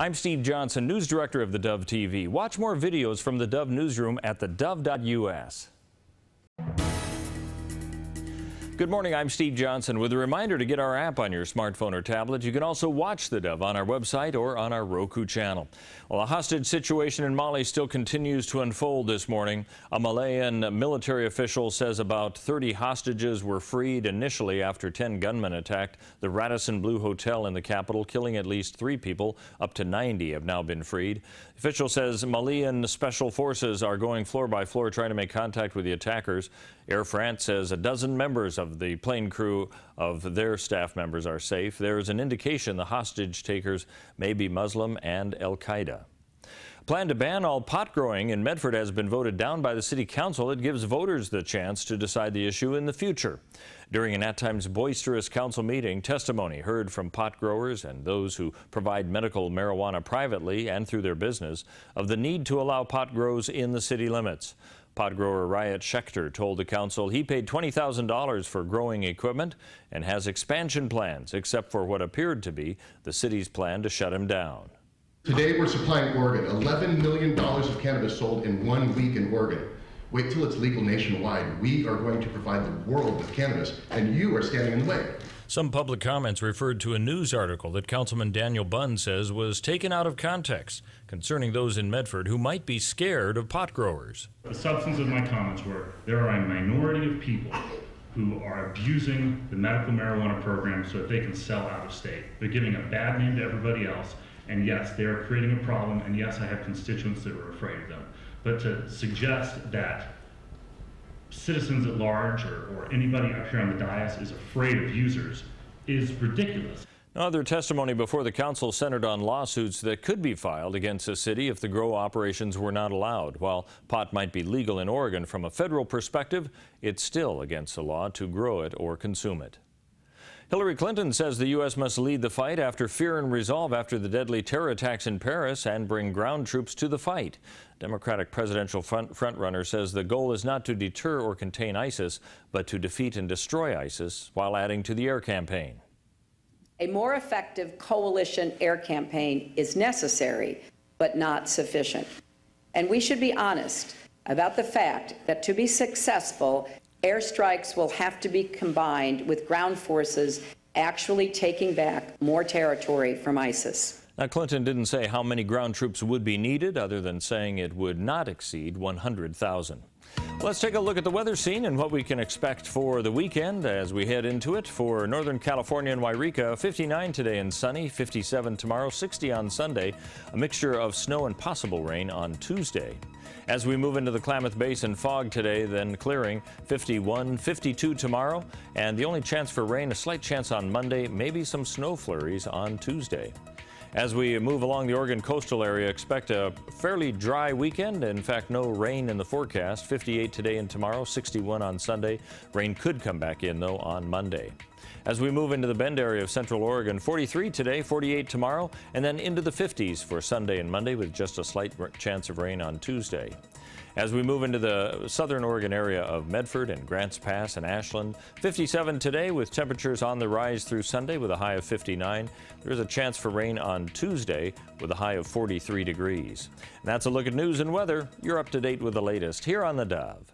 I'm Steve Johnson, News Director of theDove TV. Watch more videos from the Dove Newsroom at theDove.us. Good morning, I'm Steve Johnson with a reminder to get our app on your smartphone or tablet. You can also watch the Dove on our website or on our Roku channel. Well, a hostage situation in Mali still continues to unfold this morning. A Malian military official says about 30 hostages were freed initially after 10 gunmen attacked the Radisson Blu Hotel in the capital, killing at least 3 people. Up to 90 have now been freed. The official says Malian special forces are going floor by floor trying to make contact with the attackers. Air France says a dozen members of the plane crew of their staff members are safe. There is an indication the hostage takers may be Muslim and Al-Qaeda. A plan to ban all pot growing in Medford has been voted down by the City Council. It gives voters the chance to decide the issue in the future. During an at times boisterous council meeting, testimony heard from pot growers and those who provide medical marijuana privately and through their business of the need to allow pot grows in the city limits. Pot grower Riot Schechter told the council he paid $20,000 for growing equipment and has expansion plans, except for what appeared to be the city's plan to shut him down. Today we're supplying Oregon $11 million of cannabis sold in 1 week in Oregon. Wait till it's legal nationwide. We are going to provide the world with cannabis, and you are standing in the way. Some public comments referred to a news article that Councilman Daniel Bunn says was taken out of context concerning those in Medford who might be scared of pot growers. The substance of my comments were there are a minority of people who are abusing the medical marijuana program so that they can sell out of state. They're giving a bad name to everybody else, and yes, they're creating a problem, and yes, I have constituents that are afraid of them. But to suggest that citizens at large or anybody up here on the dais is afraid of users is ridiculous. Other testimony before the council centered on lawsuits that could be filed against the city if the grow operations were not allowed. While pot might be legal in Oregon from a federal perspective, it's still against the law to grow it or consume it. Hillary Clinton says the U.S. must lead the fight after fear and resolve after the deadly terror attacks in Paris and bring ground troops to the fight. Democratic presidential frontrunner says the goal is not to deter or contain ISIS, but to defeat and destroy ISIS while adding to the air campaign. A more effective coalition air campaign is necessary, but not sufficient. And we should be honest about the fact that to be successful, airstrikes will have to be combined with ground forces actually taking back more territory from ISIS. Now, Clinton didn't say how many ground troops would be needed, other than saying it would not exceed 100,000. Let's take a look at the weather scene and what we can expect for the weekend as we head into it. For Northern California and Wairika, 59 today and sunny, 57 tomorrow, 60 on Sunday, a mixture of snow and possible rain on Tuesday. As we move into the Klamath Basin, fog today, then clearing, 51, 52 tomorrow, and the only chance for rain, a slight chance on Monday, maybe some snow flurries on Tuesday. As we move along the Oregon coastal area, expect a fairly dry weekend. In fact, no rain in the forecast. 58 today and tomorrow, 61 on Sunday. Rain could come back in, though, on Monday. As we move into the Bend area of Central Oregon, 43 today, 48 tomorrow, and then into the 50s for Sunday and Monday with just a slight chance of rain on Tuesday. As we move into the southern Oregon area of Medford and Grants Pass and Ashland, 57 today with temperatures on the rise through Sunday with a high of 59. There's a chance for rain on Tuesday with a high of 43 degrees. And that's a look at news and weather. You're up to date with the latest here on the Dove.